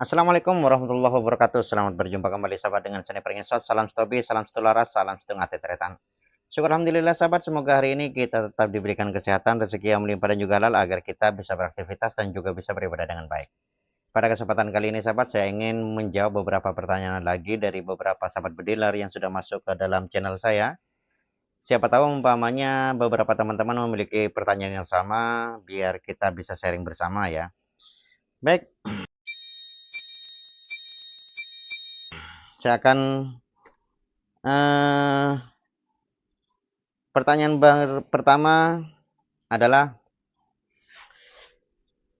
Assalamualaikum warahmatullahi wabarakatuh. Selamat berjumpa kembali sahabat dengan channel Peringesot. Salam stobi, salam setularas, salam setengah teteretan. Syukur alhamdulillah sahabat, semoga hari ini kita tetap diberikan kesehatan, rezeki yang melimpah dan juga halal agar kita bisa beraktivitas dan juga bisa beribadah dengan baik. Pada kesempatan kali ini sahabat, saya ingin menjawab beberapa pertanyaan lagi dari beberapa sahabat bediler yang sudah masuk ke dalam channel saya. Siapa tahu umpamanya beberapa teman-teman memiliki pertanyaan yang sama, biar kita bisa sharing bersama ya. Baik, saya akan eh, pertanyaan pertama adalah,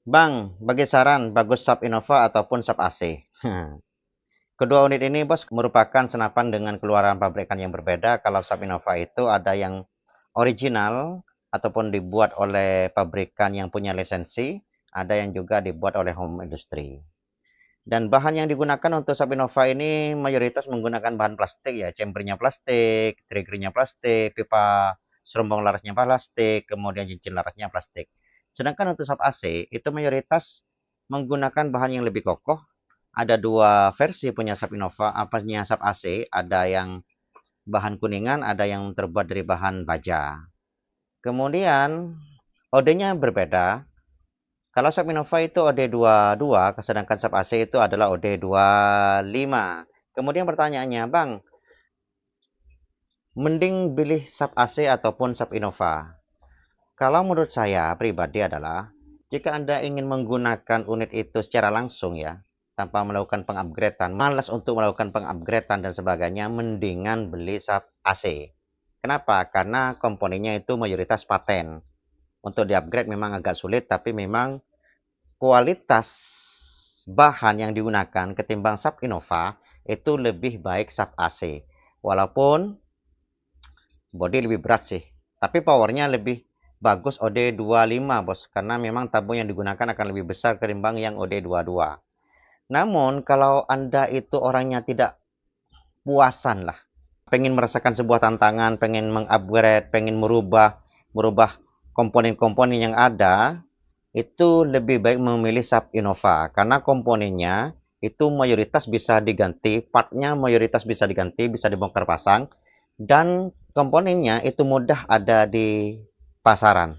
Bang, bagi saran bagus sub Innova ataupun sub AC? Kedua unit ini bos merupakan senapan dengan keluaran pabrikan yang berbeda. Kalau sub Innova itu ada yang original ataupun dibuat oleh pabrikan yang punya lisensi, ada yang juga dibuat oleh home industry. Dan bahan yang digunakan untuk sub Innova ini mayoritas menggunakan bahan plastik ya, chambernya plastik, triggernya plastik, pipa serumbung larasnya plastik, kemudian cincin larasnya plastik. Sedangkan untuk sub AC itu mayoritas menggunakan bahan yang lebih kokoh. Ada dua versi punya sub Innova, apanya sub AC, ada yang bahan kuningan, ada yang terbuat dari bahan baja. Kemudian OD-nya berbeda. Kalau sub Innova itu OD22, sedangkan sub AC itu adalah OD25. Kemudian pertanyaannya, Bang, mending pilih sub AC ataupun sub Innova? Kalau menurut saya pribadi adalah, jika Anda ingin menggunakan unit itu secara langsung ya, tanpa melakukan pengupgradean, malas untuk melakukan pengupgradean dan sebagainya, mendingan beli sub AC. Kenapa? Karena komponennya itu mayoritas paten. Untuk di-upgrade memang agak sulit, tapi memang kualitas bahan yang digunakan ketimbang sub Innova itu lebih baik sub AC. Walaupun body lebih berat sih, tapi powernya lebih bagus OD25 bos, karena memang tabung yang digunakan akan lebih besar ketimbang yang OD22. Namun kalau Anda itu orangnya tidak puasan lah, pengen merasakan sebuah tantangan, pengen mengupgrade, pengen merubah komponen-komponen yang ada, itu lebih baik memilih sub Innova karena komponennya itu mayoritas bisa diganti, partnya mayoritas bisa diganti, bisa dibongkar pasang, dan komponennya itu mudah ada di pasaran,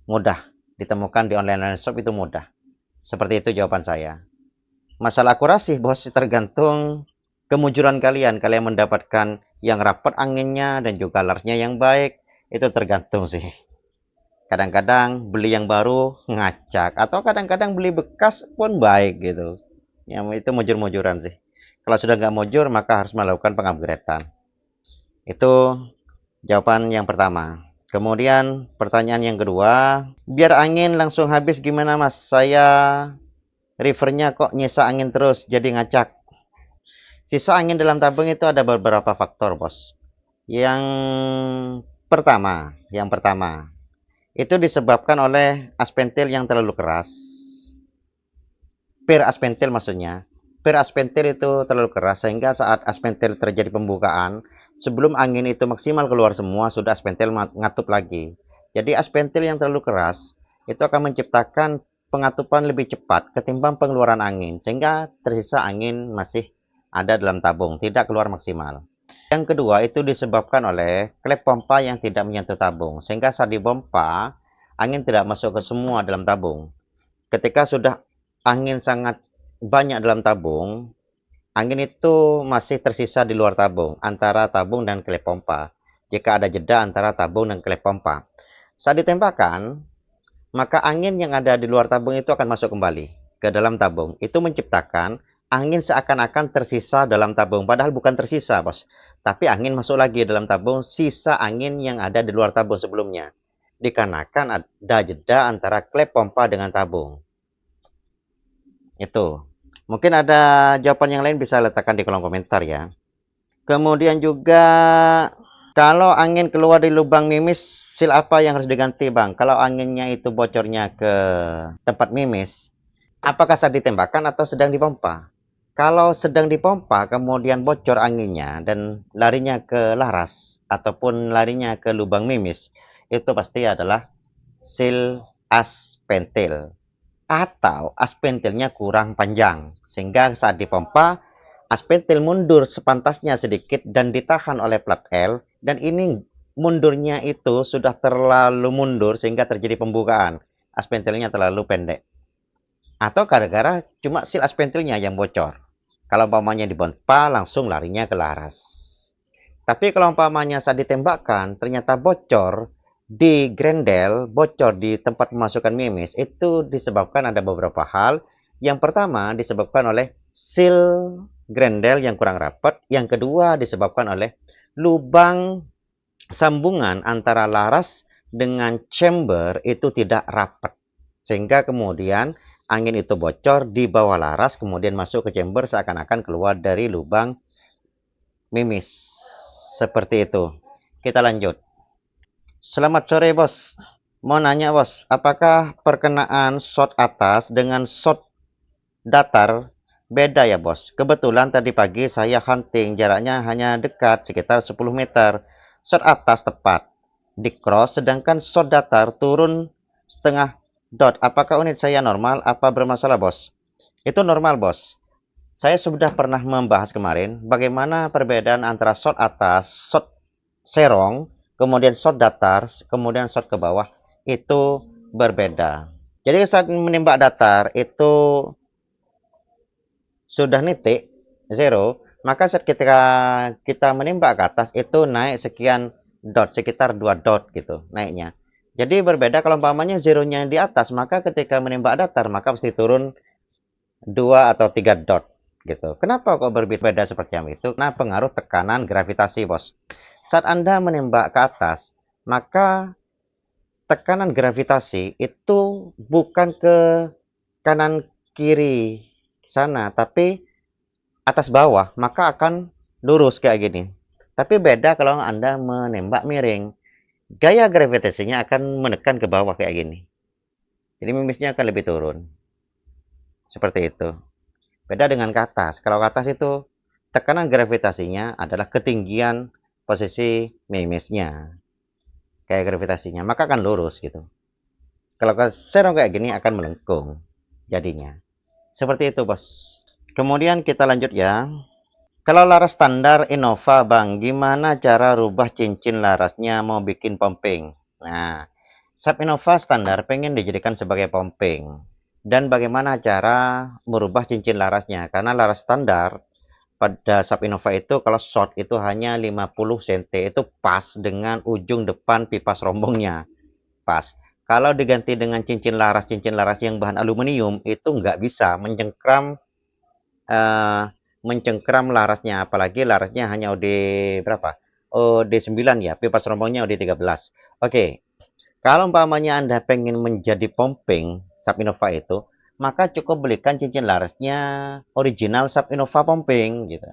mudah ditemukan di online shop, itu mudah. Seperti itu jawaban saya. Masalah akurasi bos tergantung kemujuran kalian, kalian mendapatkan yang rapat anginnya dan juga larsnya yang baik, itu tergantung sih. Kadang-kadang beli yang baru ngacak, atau kadang-kadang beli bekas pun baik gitu. Ya, itu mujur-mujuran sih. Kalau sudah nggak mujur, maka harus melakukan pengupgradean. Itu jawaban yang pertama. Kemudian pertanyaan yang kedua, biar angin langsung habis gimana mas? Saya rivernya kok nyisa angin terus, jadi ngacak. Sisa angin dalam tabung itu ada beberapa faktor bos. Yang pertama, itu disebabkan oleh aspentil yang terlalu keras. Per aspentil maksudnya. Per aspentil itu terlalu keras sehingga saat aspentil terjadi pembukaan, sebelum angin itu maksimal keluar semua, sudah aspentil ngatup lagi. Jadi aspentil yang terlalu keras itu akan menciptakan pengatupan lebih cepat ketimbang pengeluaran angin, sehingga tersisa angin masih ada dalam tabung, tidak keluar maksimal. Yang kedua itu disebabkan oleh klep pompa yang tidak menyentuh tabung, sehingga saat dipompa, angin tidak masuk ke semua dalam tabung. Ketika sudah angin sangat banyak dalam tabung, angin itu masih tersisa di luar tabung, antara tabung dan klep pompa. Jika ada jeda antara tabung dan klep pompa, saat ditembakkan, maka angin yang ada di luar tabung itu akan masuk kembali ke dalam tabung. Itu menciptakan angin seakan-akan tersisa dalam tabung, padahal bukan tersisa, bos. Tapi angin masuk lagi dalam tabung, sisa angin yang ada di luar tabung sebelumnya. Dikarenakan ada jeda antara klep pompa dengan tabung. Itu. Mungkin ada jawaban yang lain, bisa letakkan di kolom komentar ya. Kemudian juga, kalau angin keluar di lubang mimis, sil apa yang harus diganti bang? Kalau anginnya itu bocornya ke tempat mimis, apakah saat ditembakkan atau sedang dipompa? Kalau sedang dipompa, kemudian bocor anginnya dan larinya ke laras, ataupun larinya ke lubang mimis, itu pasti adalah sil as pentil. atau aspentilnya kurang panjang, sehingga saat dipompa aspentil mundur sepantasnya sedikit dan ditahan oleh plat L, dan ini mundurnya itu sudah terlalu mundur sehingga terjadi pembukaan. Aspentilnya terlalu pendek. Atau gara-gara cuma seal aspentilnya yang bocor. Kalau umpamanya dipompa langsung larinya ke laras. Tapi kalau umpamanya saat ditembakkan ternyata bocor di grendel, bocor di tempat pemasukan mimis, itu disebabkan ada beberapa hal. Yang pertama disebabkan oleh seal grendel yang kurang rapat. Yang kedua disebabkan oleh lubang sambungan antara laras dengan chamber itu tidak rapat. Sehingga kemudian angin itu bocor di bawah laras, kemudian masuk ke chamber seakan-akan keluar dari lubang mimis. Seperti itu. Kita lanjut. Selamat sore, Bos. Mau nanya, Bos, apakah perkenaan shot atas dengan shot datar beda ya, Bos? Kebetulan tadi pagi saya hunting, jaraknya hanya dekat, sekitar 10 meter. Shot atas tepat di cross, sedangkan shot datar turun setengah dot. Apakah unit saya normal? Apa bermasalah, Bos? Itu normal, Bos. Saya sudah pernah membahas kemarin bagaimana perbedaan antara shot atas, shot serong, kemudian shot datar, kemudian shot ke bawah itu berbeda. Jadi saat menembak datar itu sudah nitik zero, maka saat kita menembak ke atas itu naik sekian dot, sekitar 2 dot gitu naiknya. Jadi berbeda kalau umpamanya zeronya di atas, maka ketika menembak datar maka pasti turun 2 atau 3 dot gitu. Kenapa kok berbeda seperti itu? Karena pengaruh tekanan gravitasi, Bos. Saat Anda menembak ke atas, maka tekanan gravitasi itu bukan ke kanan kiri sana, tapi atas bawah, maka akan lurus kayak gini. Tapi beda kalau Anda menembak miring. Gaya gravitasinya akan menekan ke bawah kayak gini. Jadi mimisnya akan lebih turun. Seperti itu. Beda dengan ke atas. Kalau ke atas itu tekanan gravitasinya adalah ketinggian posisi mimisnya. Kayak gravitasinya, maka akan lurus gitu. Kalau ke serong kayak gini akan melengkung jadinya. Seperti itu, Bos. Kemudian kita lanjut ya. Kalau laras standar Innova, Bang, gimana cara rubah cincin larasnya mau bikin pumping? Nah, sub Innova standar pengen dijadikan sebagai pumping. Dan bagaimana cara merubah cincin larasnya? Karena laras standar pada sub Innova itu kalau short itu hanya 50 cm, itu pas dengan ujung depan pipa serombongnya. Pas. Kalau diganti dengan cincin laras yang bahan aluminium itu nggak bisa eh, mencengkram larasnya, apalagi larasnya hanya OD berapa? OD9 ya, pipa serombongnya OD13. Oke, kalau umpamanya Anda pengen menjadi pumping sub Innova itu, maka cukup belikan cincin larasnya original sub Innova pumping gitu.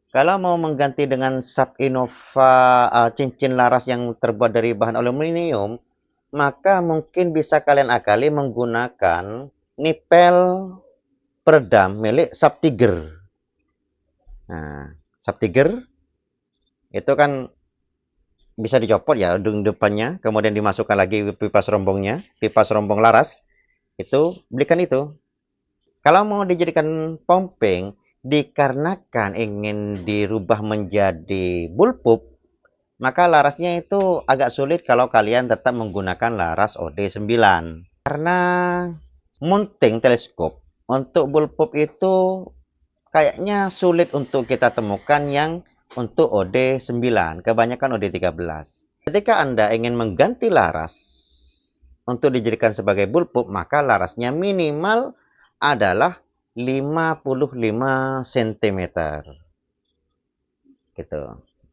Kalau mau mengganti dengan sub Innova cincin laras yang terbuat dari bahan aluminium, maka mungkin bisa kalian akali menggunakan nipel peredam milik Sub Tiger. Nah, Sub Tiger itu kan bisa dicopot ya ujung depannya, kemudian dimasukkan lagi pipa serombongnya, pipa serombong laras. Itu belikan itu. Kalau mau dijadikan pumping, dikarenakan ingin dirubah menjadi bullpup, maka larasnya itu agak sulit kalau kalian tetap menggunakan laras OD9. Karena mounting teleskop untuk bullpup itu kayaknya sulit untuk kita temukan yang untuk OD9, kebanyakan OD13. Ketika Anda ingin mengganti laras untuk dijadikan sebagai bullpup, maka larasnya minimal adalah 55 cm. Gitu.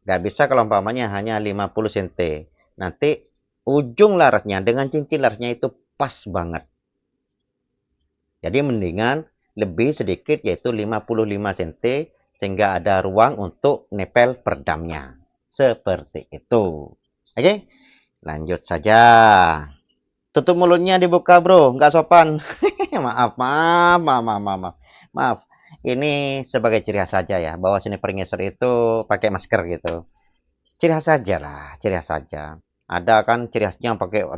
Nggak bisa kalau umpamanya hanya 50 cm. Nanti ujung larasnya dengan cincin larasnya itu pas banget. Jadi mendingan lebih sedikit yaitu 55 cm sehingga ada ruang untuk nepel peredamnya. Seperti itu. Oke, lanjut saja. Tutup mulutnya dibuka, bro. Nggak sopan. Maaf, maaf, maaf, maaf, maaf. Maaf. Ini sebagai ciri khas saja ya. Bahwa sini peringeser itu pakai masker gitu. Ciri khas saja lah. Ciri khas saja. Ada kan ciri khasnya pakai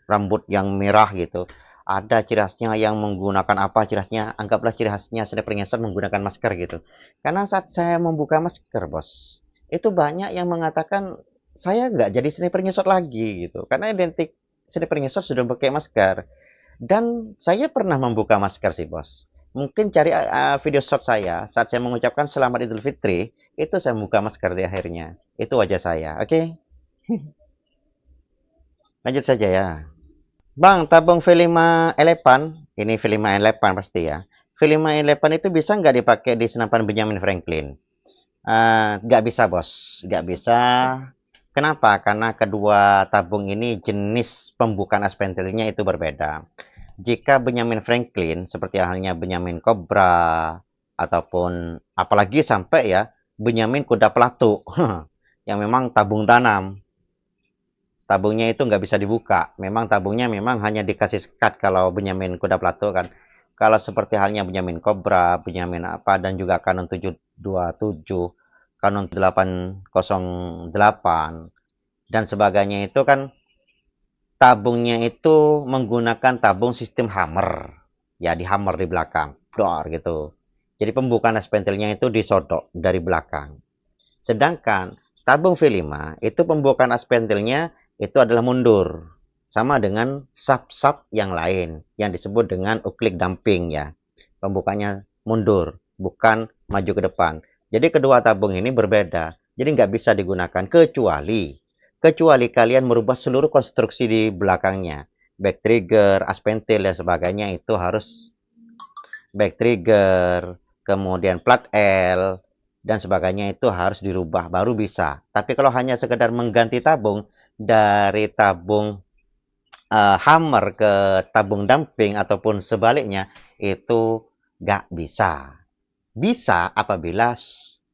rambut yang merah gitu. ada ciri khasnya yang menggunakan apa ciri khasnya, anggaplah ciri khasnya sniper ngesot menggunakan masker gitu. Karena saat saya membuka masker, Bos, itu banyak yang mengatakan saya nggak jadi sniper ngesot lagi gitu. Karena identik sniper ngesot sudah pakai masker. Dan saya pernah membuka masker sih, Bos. Mungkin cari video shot saya saat saya mengucapkan selamat Idul Fitri, itu saya membuka masker di akhirnya. Itu wajah saya. Oke, lanjut saja ya. Bang, tabung V5 Elepan, ini V5 Elepan pasti ya. V5 Elepan itu bisa nggak dipakai di senapan Benjamin Franklin? Nggak bisa, Bos. Nggak bisa. Kenapa? Karena kedua tabung ini jenis pembukaan aspentilnya itu berbeda. Jika Benjamin Franklin, seperti halnya Benjamin Cobra, ataupun apalagi sampai ya, Benjamin Kuda Pelatu, yang memang tabung tanam. Tabungnya itu nggak bisa dibuka. Memang tabungnya memang hanya dikasih sekat kalau Benjamin Kuda Pelatu kan. Kalau seperti halnya Benjamin Cobra, Benjamin apa, dan juga Canon 727, Canon 808, dan sebagainya itu kan tabungnya itu menggunakan tabung sistem hammer. Ya, di hammer di belakang. Dor gitu. Jadi pembukaan aspentilnya itu disodok dari belakang. Sedangkan tabung V5 itu pembukaan aspentilnya itu adalah mundur. Sama dengan sub-sub yang lain yang disebut dengan uklik dumping ya. Pembukanya mundur, bukan maju ke depan. Jadi kedua tabung ini berbeda. Jadi nggak bisa digunakan kecuali kalian merubah seluruh konstruksi di belakangnya. Back trigger, aspentil dan sebagainya itu harus back trigger, kemudian plat L dan sebagainya itu harus dirubah baru bisa. Tapi kalau hanya sekedar mengganti tabung dari tabung hammer ke tabung dumping ataupun sebaliknya itu nggak bisa. Bisa apabila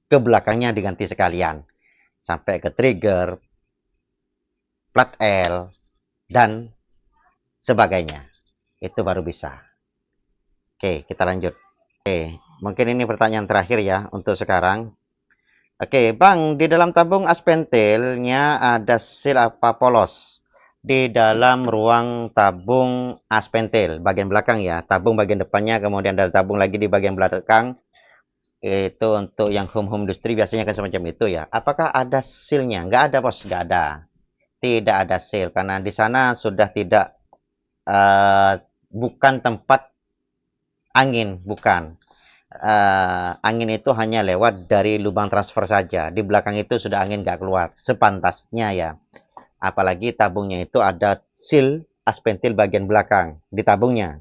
ke belakangnya diganti sekalian sampai ke trigger, plat L dan sebagainya. Itu baru bisa. Oke, kita lanjut. Oke, mungkin ini pertanyaan terakhir ya untuk sekarang. Oke, Bang, di dalam tabung aspentilnya ada sil apa polos? Di dalam ruang tabung aspentil, bagian belakang ya. Tabung bagian depannya, kemudian ada tabung lagi di bagian belakang. Itu untuk yang home industri biasanya kan semacam itu ya. Apakah ada silnya? Nggak ada, Bos. Nggak ada. Tidak ada sil, karena di sana sudah tidak, bukan tempat angin, bukan. Angin itu hanya lewat dari lubang transfer saja. Di belakang itu sudah angin nggak keluar. Sepantasnya ya. Apalagi tabungnya itu ada seal aspentil bagian belakang di tabungnya.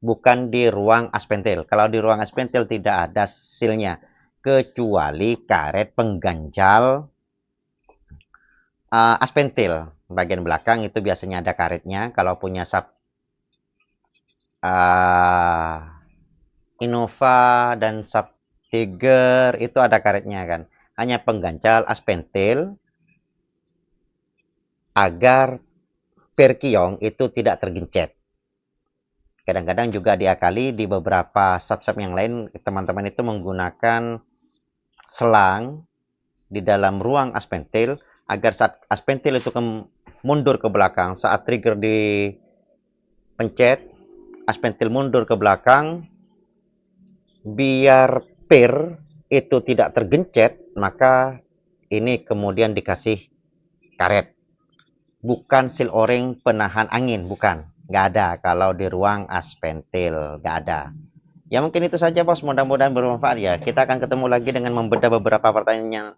Bukan di ruang aspentil. Kalau di ruang aspentil tidak ada sealnya. Kecuali karet pengganjal aspentil. Bagian belakang itu biasanya ada karetnya. Kalau punya sub Innova dan Sub Tiger itu ada karetnya kan. Hanya pengganjal aspentil agar perkiong itu tidak tergencet. Kadang-kadang juga diakali di beberapa sub-sub yang lain, teman-teman itu menggunakan selang di dalam ruang aspentil agar saat aspentil itu mundur ke belakang, saat trigger dipencet, aspentil mundur ke belakang, biar per itu tidak tergencet, maka ini kemudian dikasih karet. Bukan seal o-ring penahan angin, bukan. Nggak ada kalau di ruang aspentil, nggak ada. Ya mungkin itu saja, Bos. Mudah-mudahan bermanfaat ya. Kita akan ketemu lagi dengan membedah beberapa pertanyaan.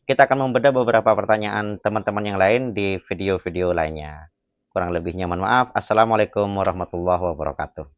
Kita akan membedah beberapa pertanyaan teman-teman yang lain di video-video lainnya. Kurang lebihnya mohon maaf. Assalamualaikum warahmatullahi wabarakatuh.